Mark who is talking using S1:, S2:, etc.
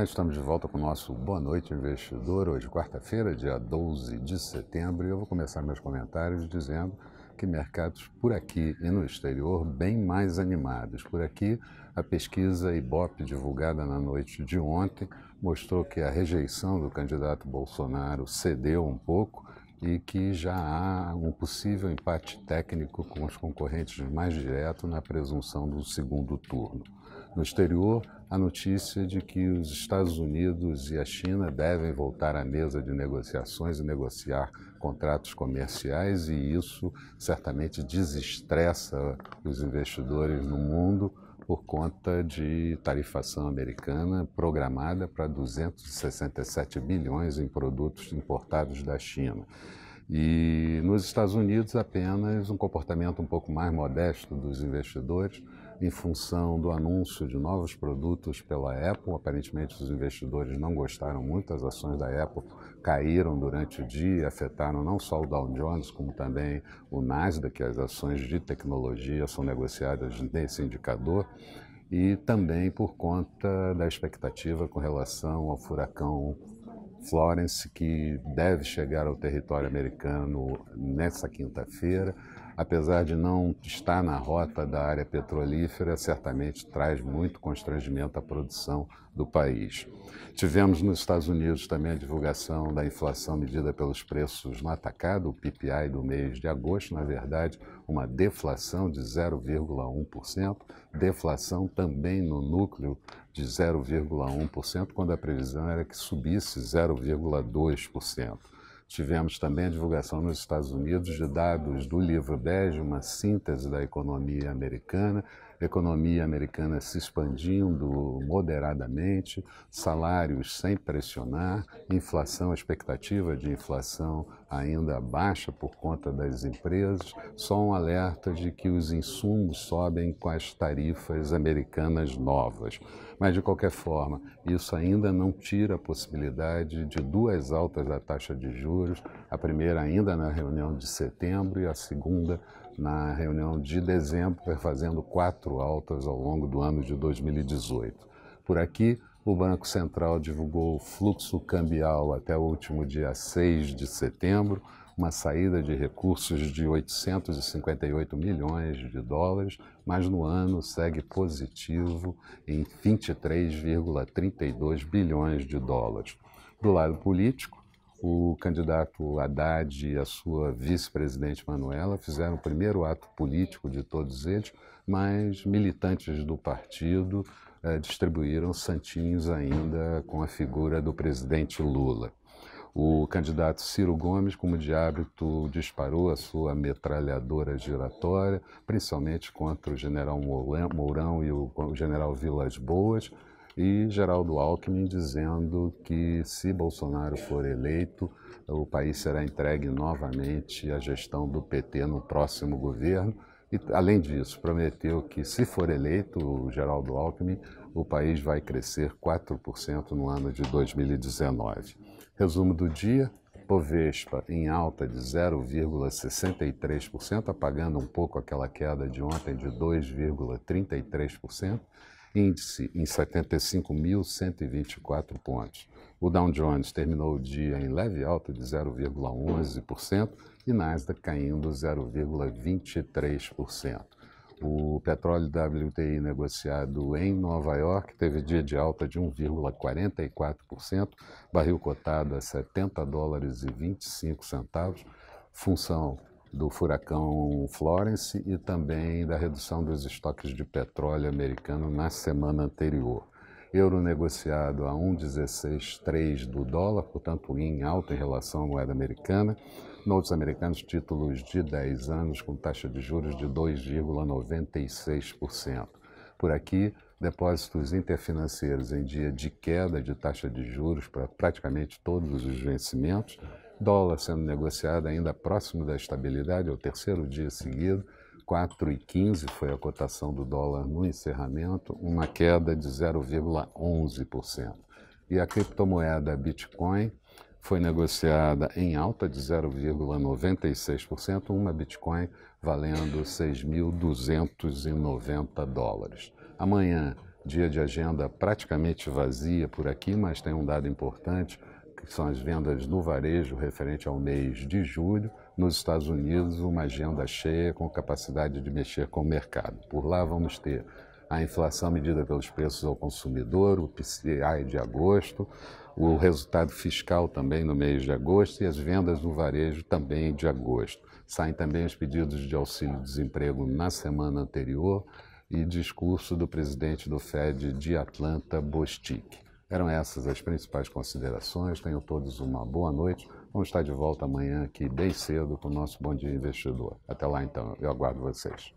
S1: Olá, estamos de volta com o nosso Boa Noite Investidor, hoje quarta-feira, dia 12 de setembro, e eu vou começar meus comentários dizendo que mercados por aqui e no exterior bem mais animados. Por aqui, a pesquisa Ibope divulgada na noite de ontem mostrou que a rejeição do candidato Bolsonaro cedeu um pouco e que já há um possível empate técnico com os concorrentes mais diretos na presunção do segundo turno. No exterior, a notícia de que os Estados Unidos e a China devem voltar à mesa de negociações e negociar contratos comerciais, e isso certamente desestressa os investidores no mundo por conta de tarifação americana programada para 267 bilhões em produtos importados da China. E nos Estados Unidos, apenas um comportamento um pouco mais modesto dos investidores, em função do anúncio de novos produtos pela Apple. Aparentemente, os investidores não gostaram muito, as ações da Apple caíram durante o dia, afetaram não só o Dow Jones, como também o Nasdaq, que as ações de tecnologia são negociadas nesse indicador, e também por conta da expectativa com relação ao furacão Florence, que deve chegar ao território americano nessa quinta-feira. Apesar de não estar na rota da área petrolífera, certamente traz muito constrangimento à produção do país. Tivemos nos Estados Unidos também a divulgação da inflação medida pelos preços no atacado, o PPI do mês de agosto, na verdade, uma deflação de 0,1%, deflação também no núcleo de 0,1%, quando a previsão era que subisse 0,2%. Tivemos também a divulgação nos Estados Unidos de dados do livro bege, uma síntese da economia americana se expandindo moderadamente, salários sem pressionar, inflação, expectativa de inflação ainda baixa por conta das empresas, só um alerta de que os insumos sobem com as tarifas americanas novas. Mas, de qualquer forma, isso ainda não tira a possibilidade de duas altas da taxa de juros, a primeira ainda na reunião de setembro e a segunda na reunião de dezembro, fazendo 4 altas ao longo do ano de 2018. Por aqui, o Banco Central divulgou o fluxo cambial até o último dia 6 de setembro, uma saída de recursos de 858 milhões de dólares, mas no ano segue positivo em 23,32 bilhões de dólares. Do lado político, o candidato Haddad e a sua vice-presidente Manuela fizeram o primeiro ato político de todos eles, mas militantes do partido distribuíram santinhos ainda com a figura do presidente Lula. O candidato Ciro Gomes, como de hábito, disparou a sua metralhadora giratória, principalmente contra o general Mourão e o general Vilas Boas, e Geraldo Alckmin dizendo que, se Bolsonaro for eleito, o país será entregue novamente à gestão do PT no próximo governo. E, além disso, prometeu que, se for eleito o Geraldo Alckmin, o país vai crescer 4% no ano de 2019. Resumo do dia: Bovespa em alta de 0,63%, apagando um pouco aquela queda de ontem de 2,33%. Índice em 75.124 pontos. O Dow Jones terminou o dia em leve alta de 0,11% e Nasdaq caindo 0,23%. O petróleo WTI negociado em Nova York teve dia de alta de 1,44%, barril cotado a $70,25, função do furacão Florence e também da redução dos estoques de petróleo americano na semana anterior. Euro negociado a 1,163 do dólar, portanto em alta em relação à moeda americana. Notes americanos, títulos de 10 anos com taxa de juros de 2,96%. Por aqui, depósitos interfinanceiros em dia de queda de taxa de juros para praticamente todos os vencimentos. Dólar sendo negociado ainda próximo da estabilidade, é o terceiro dia seguido, 4,15 foi a cotação do dólar no encerramento, uma queda de 0,11%. E a criptomoeda Bitcoin foi negociada em alta de 0,96%, uma Bitcoin valendo 6.290 dólares. Amanhã, Dia de agenda praticamente vazia por aqui, mas tem um dado importante, que são as vendas no varejo referente ao mês de julho. Nos Estados Unidos, uma agenda cheia com capacidade de mexer com o mercado. Por lá vamos ter a inflação medida pelos preços ao consumidor, o PCI de agosto, o resultado fiscal também no mês de agosto e as vendas no varejo também de agosto. Saem também os pedidos de auxílio-desemprego na semana anterior e discurso do presidente do Fed de Atlanta, Bostic. Eram essas as principais considerações. Tenham todos uma boa noite. Vamos estar de volta amanhã aqui bem cedo com o nosso Bom Dia Investidor. Até lá então, eu aguardo vocês.